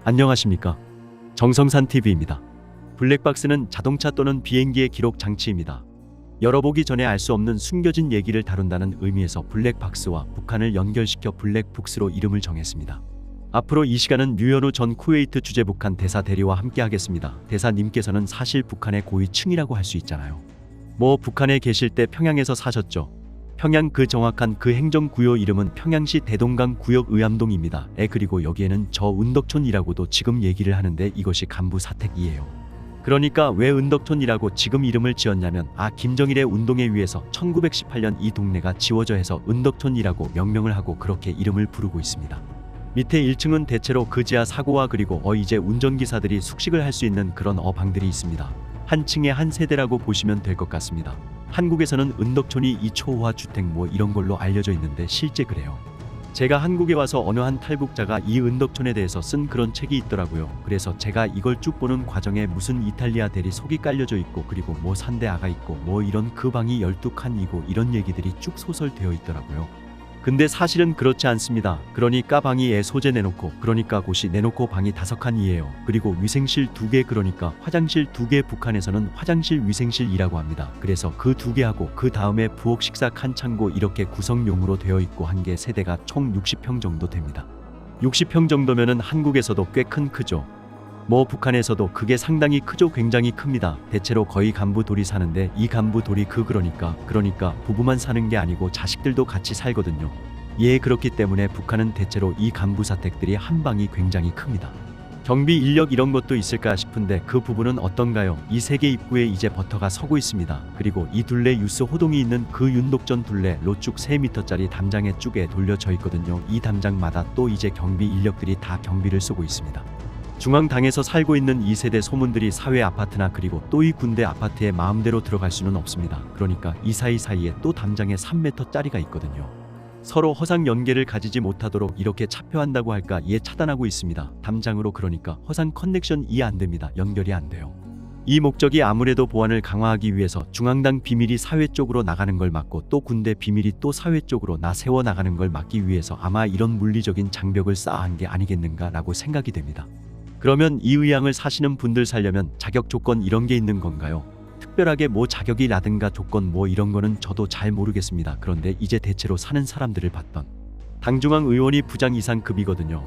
안녕하십니까? 정성산TV입니다. 블랙박스는 자동차 또는 비행기의 기록 장치입니다. 열어보기 전에 알 수 없는 숨겨진 얘기를 다룬다는 의미에서 블랙박스와 북한을 연결시켜 블랙북스로 이름을 정했습니다. 앞으로 이 시간은 류현우 전 쿠웨이트 주재 북한 대사 대리와 함께 하겠습니다. 대사님께서는 사실 북한의 고위층이라고 할 수 있잖아요. 북한에 계실 때 평양에서 사셨죠. 평양 그 정확한 그 행정구요 이름은 평양시 대동강 구역 의암동입니다. 그리고 여기에는 저 은덕촌이라고도 지금 얘기를 하는데 이것이 간부 사택이에요. 그러니까 왜 은덕촌이라고 지금 이름을 지었냐면 김정일의 운동에 의해서 1918년 이 동네가 지워져 해서 은덕촌이라고 명명을 하고 그렇게 이름을 부르고 있습니다. 밑에 1층은 대체로 그 지하 사고와 그리고 이제 운전기사들이 숙식을 할 수 있는 그런 방들이 있습니다. 한 층에 한 세대라고 보시면 될 것 같습니다. 한국에서는 은덕촌이 2초호화 주택 이런 걸로 알려져 있는데 실제 그래요. 제가 한국에 와서 어느 한 탈북자가 이 은덕촌에 대해서 쓴 그런 책이 있더라고요. 그래서 제가 이걸 쭉 보는 과정에 무슨 이탈리아 대리 속이 깔려져 있고 그리고 산대아가 있고 이런 그 방이 12칸이고 이런 얘기들이 쭉 소설되어 있더라고요. 근데 사실은 그렇지 않습니다. 그러니까 방이 소재 내놓고 그러니까 곳이 내놓고 방이 5칸이에요. 그리고 위생실 2개 그러니까 화장실 2개 북한에서는 화장실 위생실이라고 합니다. 그래서 그 2개하고 그 다음에 부엌 식사 칸 창고 이렇게 구성용으로 되어 있고 한 개 세대가 총 60평 정도 됩니다. 60평 정도면은 한국에서도 꽤 크죠. 북한에서도 그게 상당히 크죠. 굉장히 큽니다. 대체로 거의 간부돌이 사는데 이 간부돌이 그러니까 부부만 사는 게 아니고 자식들도 같이 살거든요. 그렇기 때문에 북한은 대체로 이 간부사택들이 한 방이 굉장히 큽니다. 경비 인력 이런 것도 있을까 싶은데 그 부분은 어떤가요? 이 세계 입구에 이제 버터가 서고 있습니다. 그리고 이 둘레 유스 호동이 있는 그 윤독전 둘레로 쭉 3m짜리 담장에 쭉에 돌려져 있거든요. 이 담장마다 또 이제 경비 인력들이 다 경비를 쏘고 있습니다. 중앙당에서 살고 있는 2세대 소문들이 사회 아파트나 그리고 또 이 군대 아파트에 마음대로 들어갈 수는 없습니다. 그러니까 이 사이사이에 또 담장에 3m짜리가 있거든요. 서로 허상 연계를 가지지 못하도록 이렇게 차표한다고 할까 차단하고 있습니다. 담장으로 그러니까 허상 커넥션이 안 됩니다. 연결이 안 돼요. 이 목적이 아무래도 보안을 강화하기 위해서 중앙당 비밀이 사회 쪽으로 나가는 걸 막고 또 군대 비밀이 또 사회 쪽으로 세워 나가는 걸 막기 위해서 아마 이런 물리적인 장벽을 쌓아한 게 아니겠는가라고 생각이 됩니다. 그러면 이 의향을 사시는 분들 살려면 자격 조건 이런 게 있는 건가요? 특별하게 자격이라든가 조건 이런 거는 저도 잘 모르겠습니다. 그런데 이제 대체로 사는 사람들을 봤던 당중앙 의원이 부장 이상 급이거든요.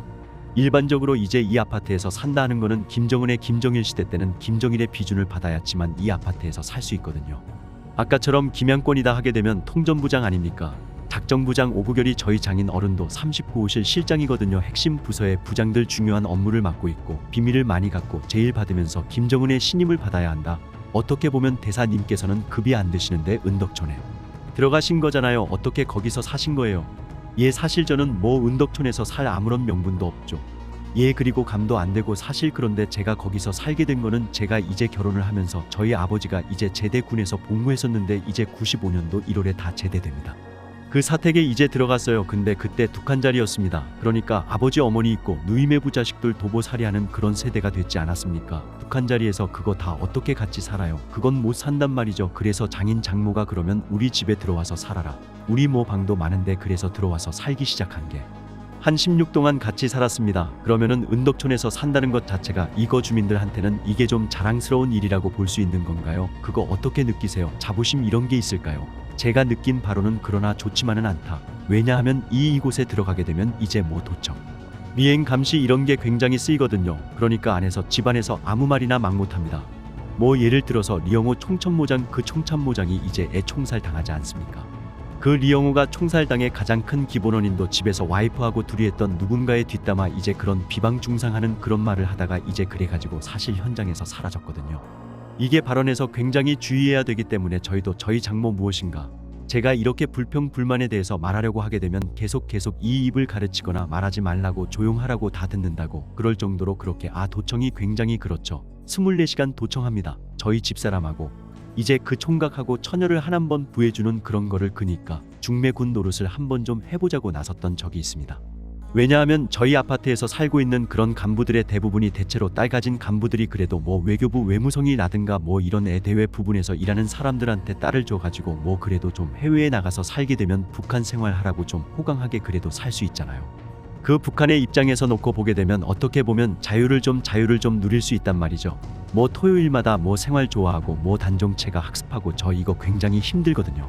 일반적으로 이제 이 아파트에서 산다는 거는 김정은의 김정일 시대 때는 김정일의 비준을 받아야지만 이 아파트에서 살 수 있거든요. 아까처럼 김양권이다 하게 되면 통전부장 아닙니까? 작정부장 오구결이 저희 장인 어른도 39호실 실장이거든요. 핵심 부서의 부장들 중요한 업무를 맡고 있고 비밀을 많이 갖고 제일 받으면서 김정은의 신임을 받아야 한다. 어떻게 보면 대사님께서는 급이 안 되시는데 은덕촌에 들어가신 거잖아요. 어떻게 거기서 사신 거예요? 사실 저는 은덕촌에서 살 아무런 명분도 없죠. 그리고 감도 안 되고 사실 그런데 제가 거기서 살게 된 거는 제가 이제 결혼을 하면서 저희 아버지가 이제 제대군에서 복무했었는데 이제 95년도 1월에 다 제대됩니다. 그 사택에 이제 들어갔어요. 근데 그때 2칸짜리였습니다. 그러니까 아버지 어머니 있고 누이매부 자식들 도보살이하는 그런 세대가 됐지 않았습니까? 2칸짜리에서 그거 다 어떻게 같이 살아요? 그건 못 산단 말이죠. 그래서 장인 장모가 그러면 우리 집에 들어와서 살아라. 우리 방도 많은데 그래서 들어와서 살기 시작한 게 한 16 동안 같이 살았습니다. 그러면은 은덕촌에서 산다는 것 자체가 이거 주민들한테는 이게 좀 자랑스러운 일이라고 볼 수 있는 건가요? 그거 어떻게 느끼세요? 자부심 이런 게 있을까요? 제가 느낀 바로는 그러나 좋지만은 않다. 왜냐하면 이곳에 들어가게 되면 이제 도청, 미행 감시 이런 게 굉장히 쓰이거든요. 그러니까 안에서 집안에서 아무 말이나 막 못합니다. 예를 들어서 리영호 총천모장 그 총참모장이 이제 총살 당하지 않습니까? 그 리영호가 총살당의 가장 큰 기본원인도 집에서 와이프하고 둘이 했던 누군가의 뒷담화 이제 그런 비방중상하는 그런 말을 하다가 이제 그래가지고 사실 현장에서 사라졌거든요. 이게 발언에서 굉장히 주의해야 되기 때문에 저희도 저희 장모 무엇인가 제가 이렇게 불평 불만에 대해서 말하려고 하게 되면 계속 이 입을 가르치거나 말하지 말라고 조용하라고 다 듣는다고 그럴 정도로 그렇게 도청이 굉장히 그렇죠. 24시간 도청합니다. 저희 집사람하고 이제 그 총각하고 처녀를 한 번 구해주는 그런 거를 그니까 중매군 노릇을 한번 좀 해보자고 나섰던 적이 있습니다. 왜냐하면 저희 아파트에서 살고 있는 그런 간부들의 대부분이 대체로 딸 가진 간부들이 그래도 외교부 외무성이라든가 이런 대외 부분에서 일하는 사람들한테 딸을 줘가지고 그래도 좀 해외에 나가서 살게 되면 북한 생활하라고 좀 호강하게 그래도 살 수 있잖아요. 그 북한의 입장에서 놓고 보게 되면 어떻게 보면 자유를 좀 누릴 수 있단 말이죠. 뭐 토요일마다 뭐 생활 좋아하고 뭐 단종체가 학습하고 저 이거 굉장히 힘들거든요.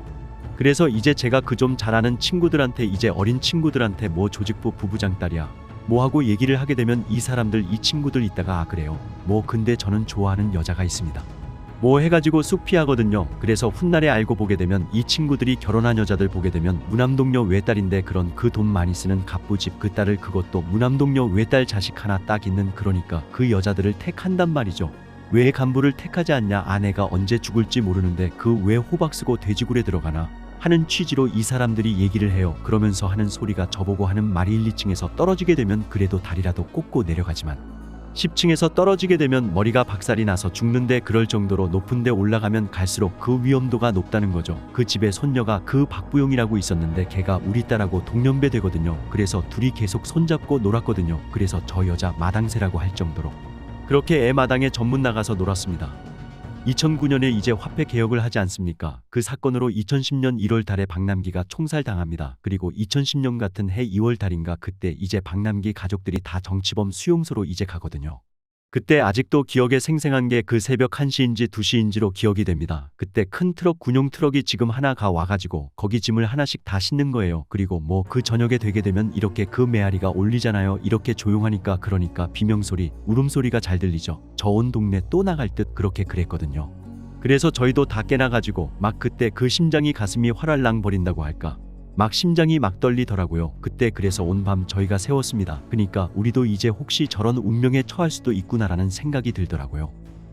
그래서 이제 제가 그 좀 잘하는 친구들한테 이제 어린 친구들한테 뭐 조직부 부부장 딸이야 뭐 하고 얘기를 하게 되면 이 사람들 이 친구들 있다가 아 그래요 뭐 근데 저는 좋아하는 여자가 있습니다 뭐 해가지고 쑥 피하거든요. 그래서 훗날에 알고 보게 되면 이 친구들이 결혼한 여자들 보게 되면 무남동녀 외딸인데 그런 그 돈 많이 쓰는 갑부집 그 딸을 그것도 무남동녀 외딸 자식 하나 딱 있는 그러니까 그 여자들을 택한단 말이죠. 왜 간부를 택하지 않냐 아내가 언제 죽을지 모르는데 그 왜 호박 쓰고 돼지굴에 들어가나 하는 취지로 이 사람들이 얘기를 해요. 그러면서 하는 소리가 저보고 하는 말이 1, 2층에서 떨어지게 되면 그래도 다리라도 꽂고 내려가지만 10층에서 떨어지게 되면 머리가 박살이 나서 죽는데 그럴 정도로 높은 데 올라가면 갈수록 그 위험도가 높다는 거죠. 그 집에 손녀가 그 박부용이라고 있었는데 걔가 우리 딸하고 동년배 되거든요. 그래서 둘이 계속 손잡고 놀았거든요. 그래서 저 여자 마당새라고 할 정도로 그렇게 애 마당에 전문 나가서 놀았습니다. 2009년에 이제 화폐 개혁을 하지 않습니까? 그 사건으로 2010년 1월 달에 박남기가 총살당합니다. 그리고 2010년 같은 해 2월 달인가 그때 이제 박남기 가족들이 다 정치범 수용소로 이제 가거든요. 그때 아직도 기억에 생생한 게 그 새벽 1시인지 2시인지로 기억이 됩니다. 그때 큰 트럭 군용 트럭이 지금 하나 가 와가지고 거기 짐을 하나씩 다 싣는 거예요. 그리고 뭐 그 저녁에 되게 되면 이렇게 그 메아리가 울리잖아요. 이렇게 조용하니까 그러니까 비명소리, 울음소리가 잘 들리죠. 저 온 동네 또 나갈 듯 그렇게 그랬거든요. 그래서 저희도 다 깨나가지고 막 그때 그 심장이 가슴이 활활랑 버린다고 할까. 막 심장이 막 떨리더라고요. 그때 그래서 온 밤 저희가 세웠습니다. 그러니까 우리도 이제 혹시 저런 운명에 처할 수도 있구나라는 생각이 들더라고요.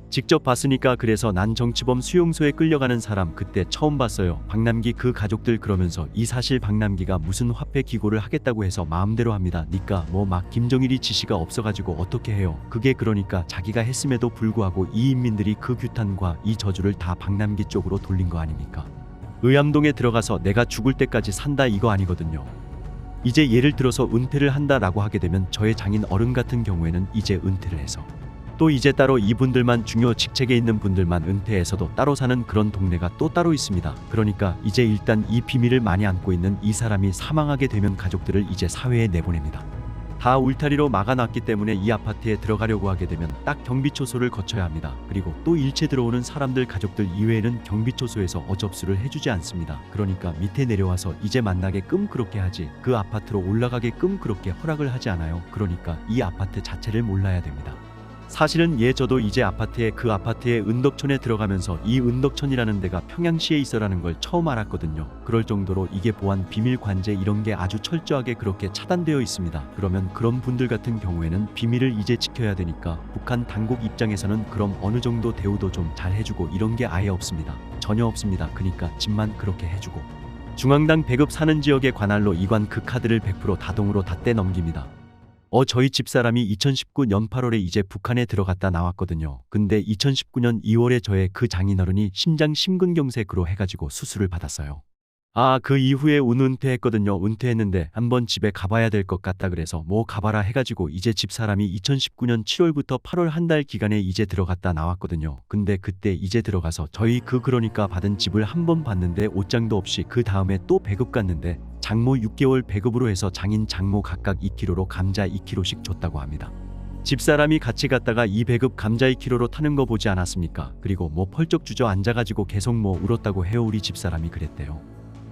직접 봤으니까 그래서 난 정치범 수용소에 끌려가는 사람 그때 처음 봤어요. 박남기 그 가족들 그러면서 이 사실 박남기가 무슨 화폐 기고를 하겠다고 해서 마음대로 합니다. 니까 뭐 막 김정일이 지시가 없어가지고 어떻게 해요. 그게 그러니까 자기가 했음에도 불구하고 이 인민들이 그 규탄과 이 저주를 다 박남기 쪽으로 돌린 거 아닙니까? 의암동에 들어가서 내가 죽을 때까지 산다 이거 아니거든요. 이제 예를 들어서 은퇴를 한다라고 하게 되면 저의 장인 어른 같은 경우에는 이제 은퇴를 해서 또 이제 따로 이분들만 중요 직책에 있는 분들만 은퇴해서도 따로 사는 그런 동네가 또 따로 있습니다. 그러니까 이제 일단 이 비밀을 많이 안고 있는 이 사람이 사망하게 되면 가족들을 이제 사회에 내보냅니다. 다 울타리로 막아놨기 때문에 이 아파트에 들어가려고 하게 되면 딱 경비초소를 거쳐야 합니다. 그리고 또 일체 들어오는 사람들 가족들 이외에는 경비초소에서 어접수를 해주지 않습니다. 그러니까 밑에 내려와서 이제 만나게끔 그렇게 하지 그 아파트로 올라가게끔 그렇게 허락을 하지 않아요. 그러니까 이 아파트 자체를 몰라야 됩니다. 사실은 저도 이제 그 아파트의 은덕천에 들어가면서 이 은덕천이라는 데가 평양시에 있어라는 걸 처음 알았거든요. 그럴 정도로 이게 보안 비밀 관제 이런 게 아주 철저하게 그렇게 차단되어 있습니다. 그러면 그런 분들 같은 경우에는 비밀을 이제 지켜야 되니까 북한 당국 입장에서는 그럼 어느 정도 대우도 좀 잘 해주고 이런 게 아예 없습니다. 전혀 없습니다. 그러니까 집만 그렇게 해주고 중앙당 배급 사는 지역의 관할로 이관 그 카드를 100% 다동으로 다 떼넘깁니다. 저희 집사람이 2019년 8월에 이제 북한에 들어갔다 나왔거든요. 근데 2019년 2월에 저의 그 장인어른이 심장 심근경색으로 해가지고 수술을 받았어요. 그 이후에 은퇴했거든요. 은퇴했는데 한번 집에 가봐야 될 것 같다 그래서 뭐 가봐라 해가지고 이제 집사람이 2019년 7월부터 8월 한 달 기간에 이제 들어갔다 나왔거든요. 근데 그때 이제 들어가서 저희 그러니까 받은 집을 한번 봤는데 옷장도 없이 그 다음에 또 배급 갔는데 장모 6개월 배급으로 해서 장인 장모 각각 2kg로 감자 2kg씩 줬다고 합니다. 집사람이 같이 갔다가 이 배급 감자 2kg로 타는 거 보지 않았습니까? 그리고 뭐 펄쩍 주저앉아가지고 계속 뭐 울었다고 해요. 우리 집사람이 그랬대요.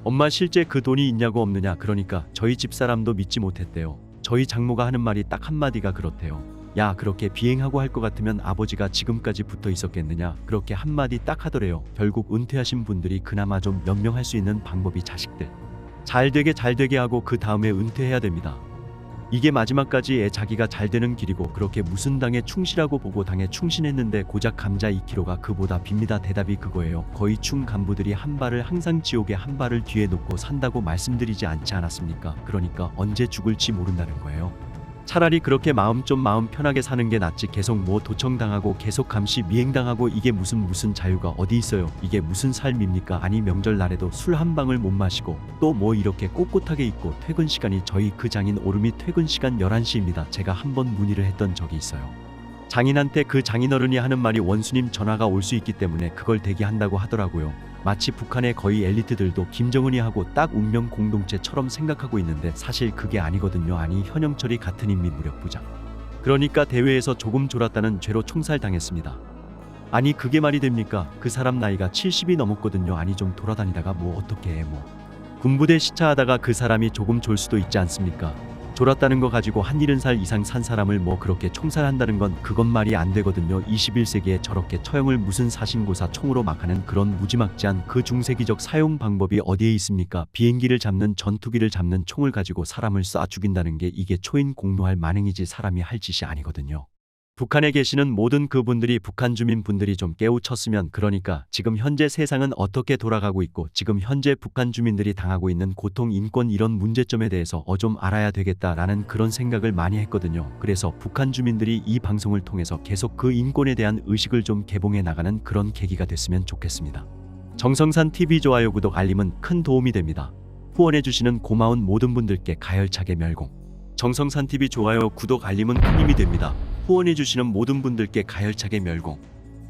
엄마 실제 그 돈이 있냐고 없느냐 그러니까 저희 집사람도 믿지 못했대요. 저희 장모가 하는 말이 딱 한마디가 그렇대요. 야 그렇게 비행하고 할 것 같으면 아버지가 지금까지 붙어 있었겠느냐 그렇게 한마디 딱 하더래요. 결국 은퇴하신 분들이 그나마 좀 연명할 수 있는 방법이 자식들 잘 되게 하고 그 다음에 은퇴해야 됩니다. 이게 마지막까지 자기가 잘 되는 길이고 그렇게 무슨 당에 충실하고 보고 당에 충신했는데 고작 감자 2kg가 그보다 빕니다. 대답이 그거예요. 거의 충 간부들이 한 발을 항상 지옥에 한 발을 뒤에 놓고 산다고 말씀드리지 않지 않았습니까? 그러니까 언제 죽을지 모른다는 거예요. 차라리 그렇게 마음 편하게 사는 게 낫지 계속 뭐 도청당하고 계속 감시 미행당하고 이게 무슨 자유가 어디 있어요. 이게 무슨 삶입니까? 아니 명절날에도 술 한 방울 못 마시고 또 뭐 이렇게 꼿꼿하게 있고 퇴근 시간이 저희 그 장인 오름이 퇴근 시간 11시입니다. 제가 한번 문의를 했던 적이 있어요. 장인한테 그 장인어른이 하는 말이 원수님 전화가 올 수 있기 때문에 그걸 대기한다고 하더라고요. 마치 북한의 거의 엘리트들도 김정은이 하고 딱 운명 공동체처럼 생각하고 있는데 사실 그게 아니거든요. 아니 현영철이 같은 인민 무력 부장. 그러니까 대회에서 조금 졸았다는 죄로 총살당했습니다. 아니 그게 말이 됩니까? 그 사람 나이가 70이 넘었거든요. 아니 좀 돌아다니다가 뭐 어떻게 해 뭐. 군부대 시차하다가 그 사람이 조금 졸 수도 있지 않습니까? 졸았다는 거 가지고 한 70살 이상 산 사람을 뭐 그렇게 총살한다는 건 그건 말이 안 되거든요. 21세기에 저렇게 처형을 무슨 사신고사 총으로 막 하는 그런 무지막지한 그 중세기적 사용 방법이 어디에 있습니까? 비행기를 잡는 전투기를 잡는 총을 가지고 사람을 쏴 죽인다는 게 이게 초인 공노할 만행이지 사람이 할 짓이 아니거든요. 북한에 계시는 모든 그분들이 북한 주민분들이 좀 깨우쳤으면 그러니까 지금 현재 세상은 어떻게 돌아가고 있고 지금 현재 북한 주민들이 당하고 있는 고통 인권 이런 문제점에 대해서 좀 알아야 되겠다라는 그런 생각을 많이 했거든요. 그래서 북한 주민들이 이 방송을 통해서 계속 그 인권에 대한 의식을 좀 개봉해 나가는 그런 계기가 됐으면 좋겠습니다. 정성산 TV 좋아요 구독 알림은 큰 도움이 됩니다. 후원해주시는 고마운 모든 분들께 가열차게 멸공. 정성산 TV 좋아요 구독 알림은 큰 힘이 됩니다. 후원해주시는 모든 분들께 가열차게 멸공.